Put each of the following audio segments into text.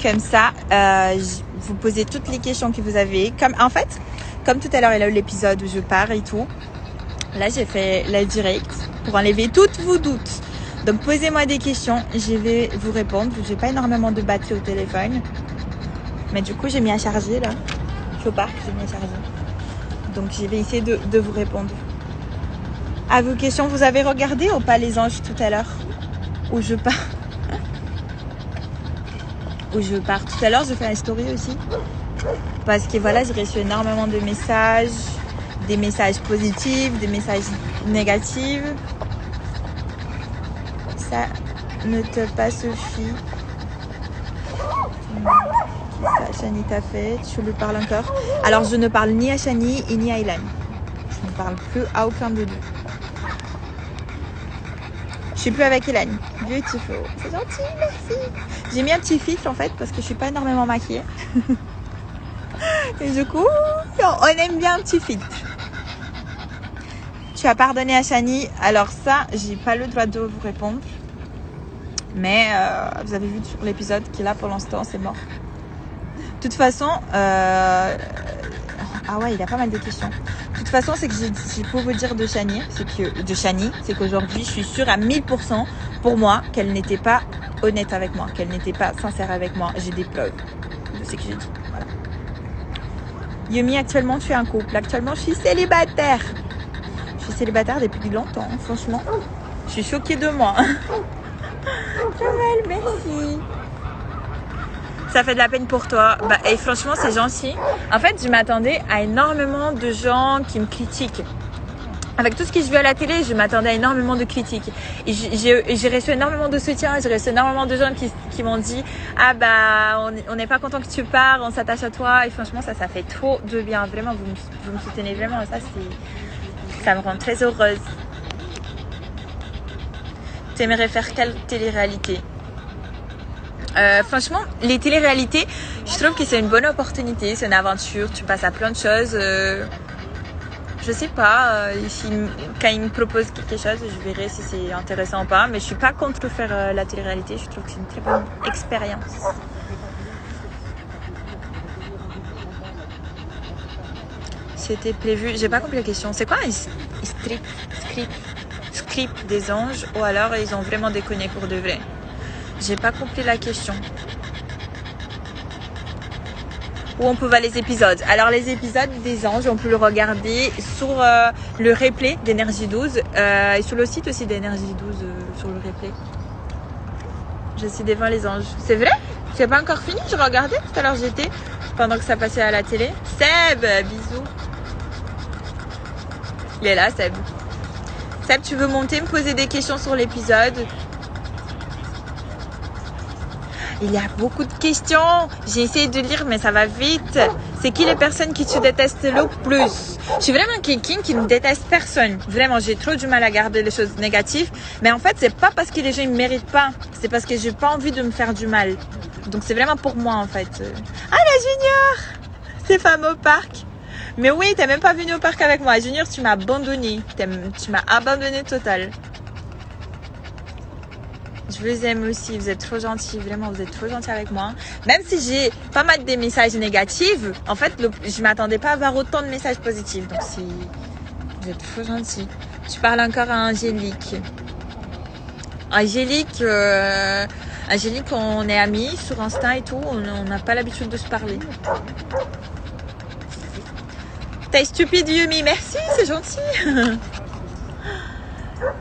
Comme ça, vous posez toutes les questions que vous avez. Comme tout à l'heure, il y a eu l'épisode où je pars et tout. Là, j'ai fait la direct pour enlever toutes vos doutes. Donc, posez-moi des questions. Je vais vous répondre. J'ai pas énormément de batterie au téléphone. Mais du coup, j'ai mis à charger là. Je suis au parc, j'ai mis à charger. Donc, je vais essayer de vous répondre. À vos questions, vous avez regardé ou pas les anges tout à l'heure? Où je pars? Où je pars tout à l'heure, je fais la story aussi. Parce que voilà, j'ai reçu énormément de messages. Des messages positifs, des messages négatifs. Ça ne te pas Sophie. Ça, Chani t'a fait. Tu lui parles encore. Alors, je ne parle ni à Chani ni à Ilan. Je ne parle plus à aucun de deux. Je suis plus avec Ilan. Beautiful. C'est gentil, merci. J'ai mis un petit filtre en fait parce que je suis pas énormément maquillée. Et du coup, on aime bien un petit filtre. Tu as pardonné à Chani. Alors ça, j'ai pas le droit de vous répondre. Mais vous avez vu sur l'épisode qu'il a pour l'instant, c'est mort. De toute façon, ah ouais, il a pas mal de questions. De toute façon, c'est que j'ai pour vous dire de Chani, c'est qu'aujourd'hui, je suis sûre à 1000% pour moi qu'elle n'était pas honnête avec moi, qu'elle n'était pas sincère avec moi. J'ai des preuves de ce que j'ai dit. Voilà. Yumi, actuellement, tu es en couple. Actuellement, je suis célibataire. Je suis célibataire depuis longtemps, franchement. Je suis choquée de moi. Jamel, merci. Ça fait de la peine pour toi. Et franchement, c'est gentil. En fait, je m'attendais à énormément de gens qui me critiquent. Avec tout ce que je vis à la télé, je m'attendais à énormément de critiques. Et j'ai reçu énormément de soutien. J'ai reçu énormément de gens qui m'ont dit « Ah bah, on n'est pas content que tu pars, on s'attache à toi. » Et franchement, ça fait trop de bien. Vraiment, vous me soutenez vraiment. Et ça me rend très heureuse. T'aimerais faire quelle télé-réalité? Franchement, les télé-réalités, je trouve que c'est une bonne opportunité, c'est une aventure, tu passes à plein de choses. Je sais pas, quand ils me proposent quelque chose, je verrai si c'est intéressant ou pas, mais je suis pas contre faire la télé-réalité, je trouve que c'est une très bonne expérience. C'était prévu, j'ai pas compris la question, c'est quoi un script des anges ou alors ils ont vraiment déconné pour de vrai? J'ai pas compris la question. Où on peut voir les épisodes? Alors les épisodes des anges, on peut le regarder sur le replay d'Énergie 12 et sur le site aussi d'Énergie 12 sur le replay. Je suis devant les anges. C'est vrai? C'est pas encore fini? Je regardais tout à l'heure, j'étais pendant que ça passait à la télé. Seb, bisous. Il est là, Seb. Seb, tu veux monter, me poser des questions sur l'épisode? Il y a beaucoup de questions. J'ai essayé de lire, mais ça va vite. C'est qui les personnes qui tu détestes le plus? Je suis vraiment quelqu'un qui ne déteste personne. Vraiment, j'ai trop du mal à garder les choses négatives. Mais en fait, c'est pas parce que les gens ne méritent pas. C'est parce que j'ai pas envie de me faire du mal. Donc, c'est vraiment pour moi, en fait. Ah, la Junior! C'est femme au parc. Mais oui, t'es même pas venue au parc avec moi. Junior, tu m'as abandonné. Tu m'as abandonné total. Je vous aime aussi, vous êtes trop gentils, vraiment, vous êtes trop gentils avec moi. Même si j'ai pas mal de messages négatifs, en fait, je m'attendais pas à avoir autant de messages positifs. Donc, vous êtes trop gentils. Tu parles encore à Angélique. Angélique, on est amis sur Insta et tout, on n'a pas l'habitude de se parler. T'es stupide, Yumi, merci, c'est gentil.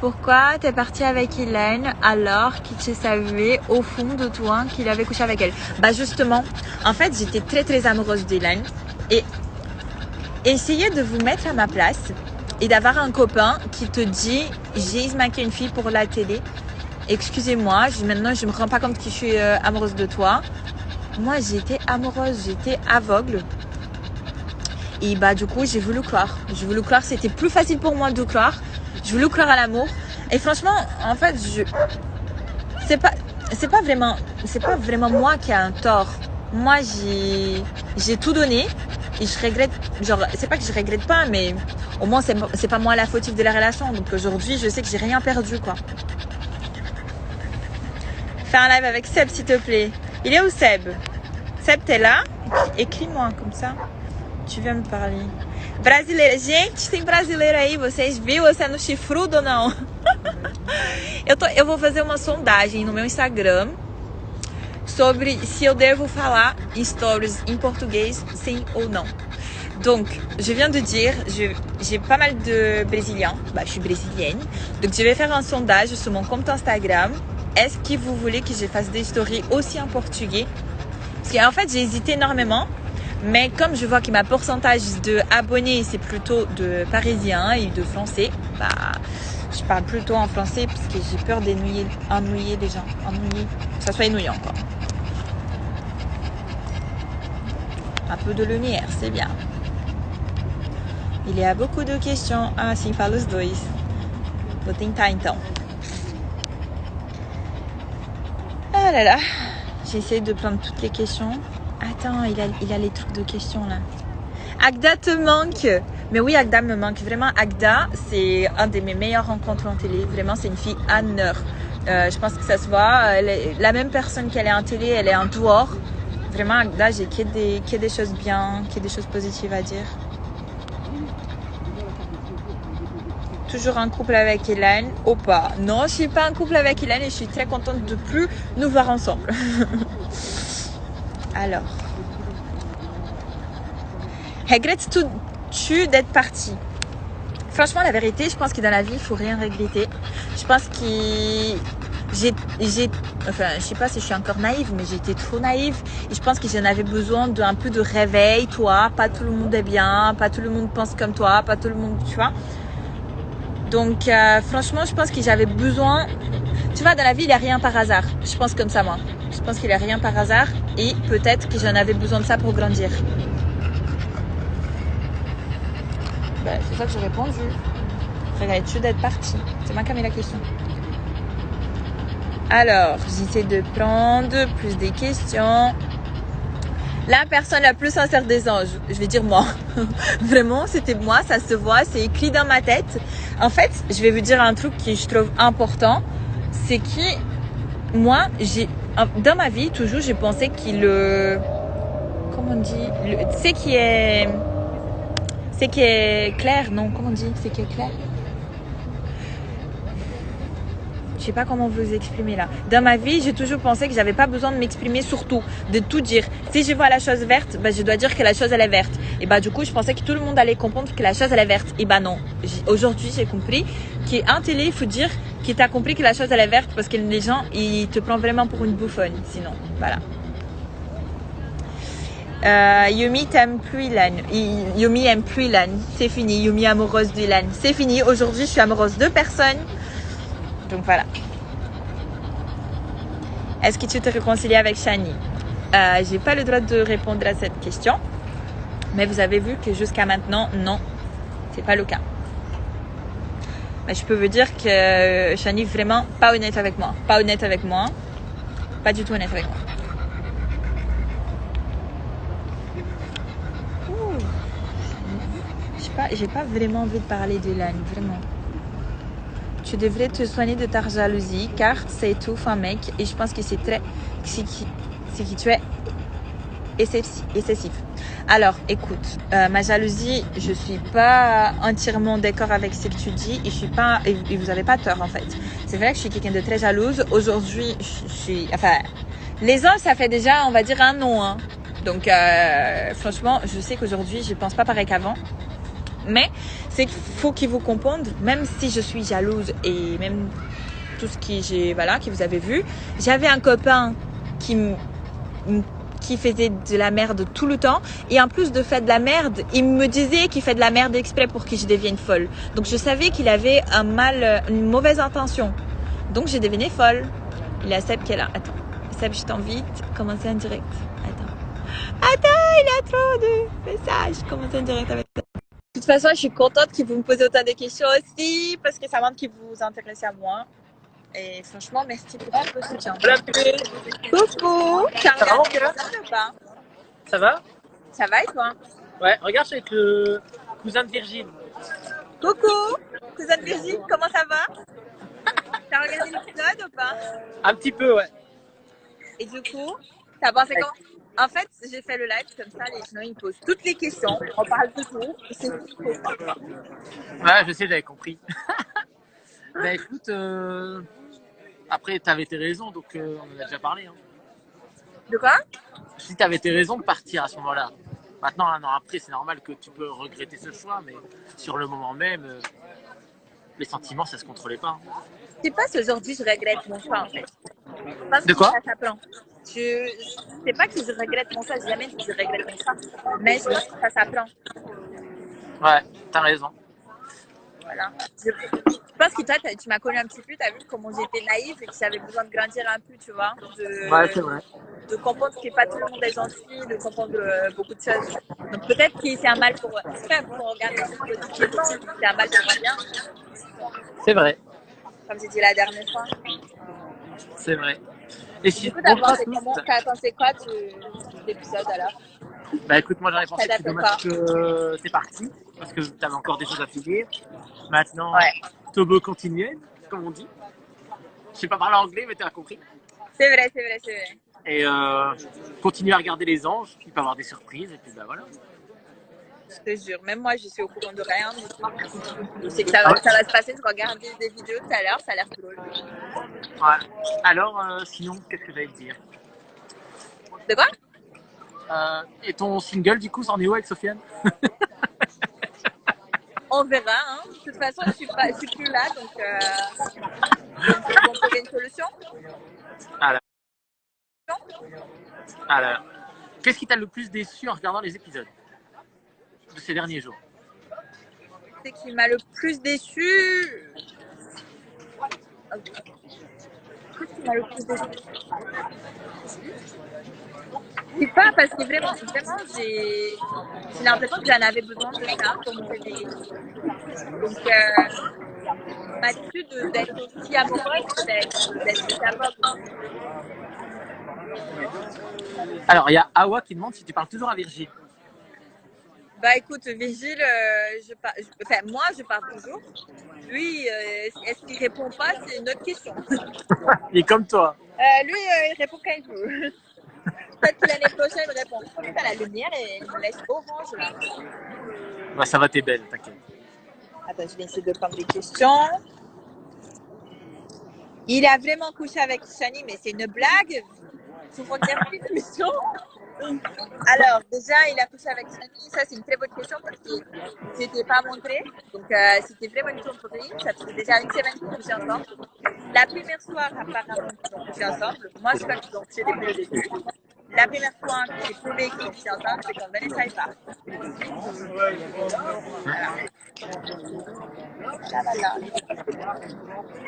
Pourquoi t'es partie avec Hélène alors que tu savais au fond de toi qu'il avait couché avec elle? Bah justement, en fait, j'étais très très amoureuse d'Hélène et essayez de vous mettre à ma place et d'avoir un copain qui te dit j'ai maqué une fille pour la télé. Excusez-moi, maintenant je me rends pas compte que je suis amoureuse de toi. Moi j'étais amoureuse, j'étais aveugle. Et bah du coup j'ai voulu croire. C'était plus facile pour moi de croire. Je voulais croire à l'amour. Et franchement, en fait, c'est pas vraiment moi qui ai un tort. Moi, j'ai tout donné et je regrette. Genre, c'est pas que je regrette pas, mais au moins c'est pas moi la fautive de la relation. Donc aujourd'hui, je sais que j'ai rien perdu, quoi. Fais un live avec Seb, s'il te plaît. Il est où Seb? Seb, t'es lá? Écris-moi comme ça. Tu viens me parler. Brasileira. Gente, tem brasileiro aí. Vocês viram? Você é no chifrudo ou não? Eu vou fazer uma sondagem no meu Instagram sobre se eu devo falar stories em português, sim ou non. Donc, je viens de dire, j'ai pas mal de Brésiliens, je suis brésilienne, donc je vais faire un sondage sur mon compte Instagram. Est-ce que vous voulez que je fasse des stories aussi en portugais? Parce qu'en fait, j'ai hésité énormément, mais comme je vois que ma pourcentage d'abonnés, c'est plutôt de Parisiens et de Français, je parle plutôt en français parce que j'ai peur d'ennuyer les gens, que ça soit ennuyant quoi. Un peu de lumière, c'est bien. Il y a beaucoup de questions. Ah, sim, fala os dois. Vou tentar então. Ah là là. J'essaie de prendre toutes les questions. Attends, il a les trucs de questions là. Agda te manque. Mais oui, Agda me manque. Vraiment, Agda, c'est un de mes meilleures rencontres en télé. Vraiment, c'est une fille honneur. Je pense que ça se voit. La même personne qu'elle est en télé, elle est en dehors. Vraiment, Agda, j'ai que des choses bien, que des choses positives à dire. Toujours en couple avec Hélène ou pas? Non, je suis pas en couple avec Hélène et je suis très contente de plus nous voir ensemble. Alors, regrettes-tu d'être partie? Franchement, la vérité, je pense que dans la vie, il faut rien regretter. Je pense que enfin, je sais pas si je suis encore naïve, mais j'étais trop naïve et je pense que j'en avais besoin d'un peu de réveil. Toi, pas tout le monde est bien, pas tout le monde pense comme toi, pas tout le monde, tu vois. Donc, franchement, je pense que j'avais besoin... Tu vois, dans la vie, il n'y a rien par hasard. Je pense comme ça, moi. Je pense qu'il n'y a rien par hasard. Et peut-être que j'en avais besoin de ça pour grandir. C'est ça que j'ai répondu. Regrettes-tu d'être partie? C'est moi qui ai mis la question. Alors, j'essaie de prendre plus des questions. La personne la plus sincère des anges, je vais dire moi. Vraiment, c'était moi, ça se voit, c'est écrit dans ma tête. En fait, je vais vous dire un truc que je trouve important, c'est que moi, dans ma vie, toujours, j'ai pensé comment on dit, c'est qui est clair, non, comment on dit, c'est qui est clair. Je sais pas comment vous exprimer là. Dans ma vie, j'ai toujours pensé que j'avais pas besoin de m'exprimer sur tout, de tout dire. Si je vois la chose verte, je dois dire que la chose elle est verte. Et du coup, je pensais que tout le monde allait comprendre que la chose elle est verte. Et non. Aujourd'hui, j'ai compris qu'en télé, il faut dire que t'as compris que la chose elle est verte parce que les gens, ils te prennent vraiment pour une bouffonne. Sinon, voilà. Yumi t'aime plus Ilan. Yumi aime plus Ilan. C'est fini. Yumi amoureuse d'Ilan. C'est fini. Aujourd'hui, je suis amoureuse de personne. Donc voilà. Est-ce que tu te réconcilies avec Shani? J'ai pas le droit de répondre à cette question. Mais vous avez vu que jusqu'à maintenant, non, c'est pas le cas. Mais je peux vous dire que Shani est vraiment pas honnête avec moi. Pas honnête avec moi. Pas du tout honnête avec moi. J'ai pas vraiment envie de parler de Lan, vraiment. Tu devrais te soigner de ta jalousie car c'est tout un mec et je pense que c'est que tu es excessif. Alors écoute, ma jalousie, je suis pas entièrement d'accord avec ce que tu dis et je suis pas et vous avez pas tort en fait. C'est vrai que je suis quelqu'un de très jalouse. Aujourd'hui, les ans ça fait déjà on va dire un an. Hein. Donc franchement, je sais qu'aujourd'hui je pense pas pareil qu'avant. Mais c'est qu'il faut qu'ils vous comprennent, même si je suis jalouse et même tout ce que vous avez vu. J'avais un copain qui faisait de la merde tout le temps et en plus de faire de la merde, il me disait qu'il fait de la merde exprès pour que je devienne folle. Donc je savais qu'il avait une mauvaise intention. Donc j'ai devenu folle. Il y a Seb qui est là. Attends, Seb, je t'invite. Commencer en direct. Attends, il a trop de messages. Commencer en direct avec toi. De toute façon, je suis contente que vous me posez autant de questions aussi parce que ça montre que vous vous intéressez à moi. Et franchement, merci pour tout le soutien. Coucou. Ça va, ou pas? Ça va? Ça va et toi? Ouais, regarde, je suis avec le cousin de Virgile. Coucou, cousin de Virgile, comment ça va? T'as regardé l'épisode ou pas? Un petit peu, ouais. Et du coup, T'as pensé comment? En fait, j'ai fait le live comme ça, les gens ils posent toutes les questions, on parle de tout, c'est ce qu'il faut. Ouais, je sais, j'avais compris. Bah écoute, après, t'avais tes raisons, donc on en a déjà parlé. Hein. De quoi? Si t'avais tes raisons de partir à ce moment-là. Maintenant, un an après, c'est normal que tu peux regretter ce choix, mais sur le moment même, les sentiments, ça se contrôlait pas. Hein. Je sais pas si aujourd'hui je regrette mon choix en fait. Je pense De que quoi? ça s'apprend. Je sais pas que je regrette mon choix, j'ai jamais dit que je regrette mon choix, mais je pense que ça s'apprend. Ouais, t'as raison. Voilà. Je pense que toi, tu m'as connu un petit peu, tu as vu comment j'étais naïve et que j'avais besoin de grandir un peu, tu vois, Ouais, c'est vrai. de comprendre que pas tout le monde est gentil, de comprendre beaucoup de choses. Donc peut-être que c'est un mal pour, enfin, pour regarder les choses positivement, c'est un mal pour un bien, C'est vrai. comme j'ai dit la dernière fois. C'est vrai. Et Du si, coup, bon, pas tous. t'as pensé quoi de l'épisode alors? Bah écoute, moi j'en ai pensé que T'as c'est fait quoi? dommage que t'es parti, parce que t'avais encore des choses à finir. Maintenant, Ouais, Tobo continuait, comme on dit. Je sais pas parler anglais, mais t'as compris. c'est vrai, c'est vrai, c'est vrai. Et continue à regarder les anges, il peut y avoir des surprises, et puis bah voilà. Je te jure, même moi, je suis au courant de rien du tout. Je sais que ça Ah va, ouais. ça va se passer, je regarde des vidéos tout à l'heure, ça a l'air drôle. Ouais. Alors, sinon, qu'est-ce que j'allais te dire? De quoi? Et ton single, du coup, c'en est où avec Sofiane? On verra, hein. De toute façon, je suis plus là, donc on peut trouver une solution. Alors, alors. Qu'est-ce qui t'a le plus déçu en regardant les épisodes de ces derniers jours? Ce qui m'a le plus déçu. Qu'est-ce qui m'a le plus déçu? C'est pas parce que vraiment, j'ai l'impression que j'en avais besoin de ça pour me réveiller. Donc, ma attitude d'être aussi amoureuse, d'être capable. Alors, il y a Awa qui demande si tu parles toujours à Virgile. Bah écoute, Vigile, enfin, moi je parle toujours. Lui, est-ce qu'il répond pas? C'est une autre question. Il est comme toi. Lui, il répond quand il veut. Peut-être que l'année prochaine, il répond. Putain, la lumière, elle me laisse orange là. Bah, ça va, t'es belle, t'inquiète. Attends, je vais essayer de prendre des questions. Il a vraiment couché avec Shani, mais c'est une blague. Vous regardez l'émission? Alors, déjà, il a couché avec Shani. Ça, c'est une très bonne question parce que c'était pas montré. Donc, c'était vraiment une tromperie. Ça faisait déjà une semaine qu'ils couchaient ensemble. La première soirée, apparemment, qu'ils ont couché ensemble. Moi, je crois qu'ils ont couché depuis le début. La première fois que j'ai prouvé qu'ils ont couché ensemble, c'est quand Vanessa est partie. Voilà.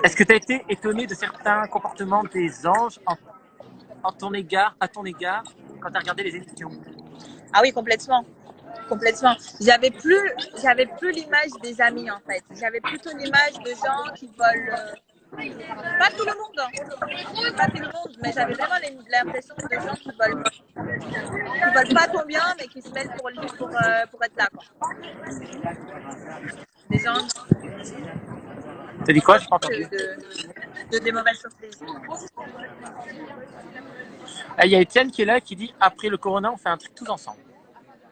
Est-ce que tu as été étonné de certains comportements des anges à ton égard, quand tu as regardé les émissions? Ah oui, complètement. Complètement. J'avais plus l'image des amis en fait. J'avais plutôt l'image de gens qui veulent. Pas tout le monde, hein. Pas tout le monde, mais j'avais vraiment l'impression de gens qui veulent pas ton bien, mais qui se mettent pour être là, quoi. Des gens T'as dit quoi? Je pas entendu. de des mauvaises surprises. Il y a Étienne qui est là qui dit après le corona, on fait un truc tous ensemble.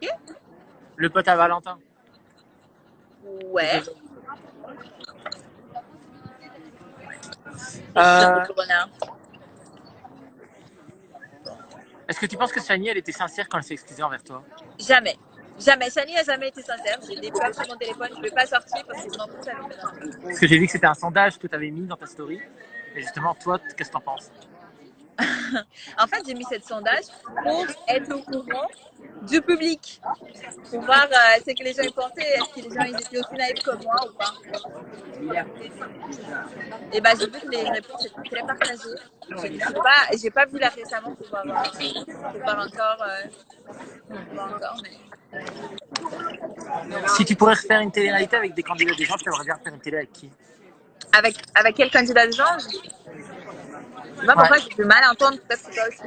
Qui? Le pote à Valentin. Ouais. Euh, Corona. Est-ce que tu penses que Shani, elle était sincère quand elle s'est excusée envers toi? Jamais. Jamais. Shani n'a jamais été sincère. J'ai des peurs sur mon téléphone. Je ne vais pas sortir parce que je m'en fous de sa vie maintenant. Parce que j'ai vu que c'était un sondage que tu avais mis dans ta story. Et justement, toi, qu'est-ce que t'en penses? En fait, j'ai mis cette sondage pour être au courant du public, pour voir ce que les gens y pensaient. Est-ce que les gens ils étaient aussi naïfs que moi ou pas? Et ben, j'ai vu que les réponses étaient très partagées. J'ai pas vu là récemment pour voir encore, mais Si tu pourrais refaire une télé-réalité avec des candidats des gens, tu aimerais bien faire une télé avec qui? avec quel candidat de genre? Je sais pas pourquoi j'ai du mal à entendre. Peut-être que toi aussi.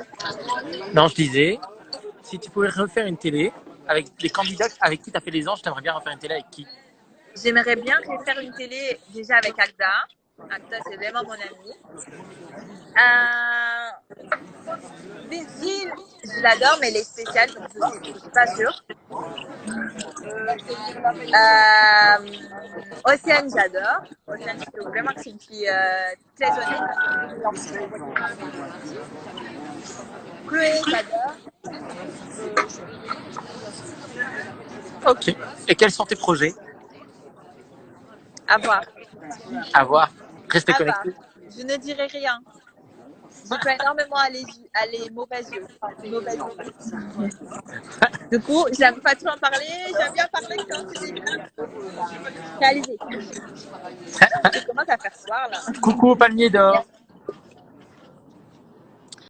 Non, je disais, si tu pouvais refaire une télé avec des candidats avec qui tu as fait les anges, tu aimerais bien refaire une télé avec qui? J'aimerais bien refaire une télé déjà avec Agda. Acta, c'est vraiment mon ami. Virgile, je l'adore, mais elle est spéciale, donc je suis pas sûre. Océane, j'adore. Océane, je trouve vraiment que c'est une fille très honnête. Chloé, j'adore. Ok. Et quels sont tes projets? À voir. À voir. Restez À voir. connectés. Je ne dirai rien. Je peux énormément aller mauvais yeux. Mauvais yeux. Du coup, j'aime pas trop en parler. J'aime bien parler quand c'est déjà réalisé. Je commence à faire soir là. Coucou, palmier d'or.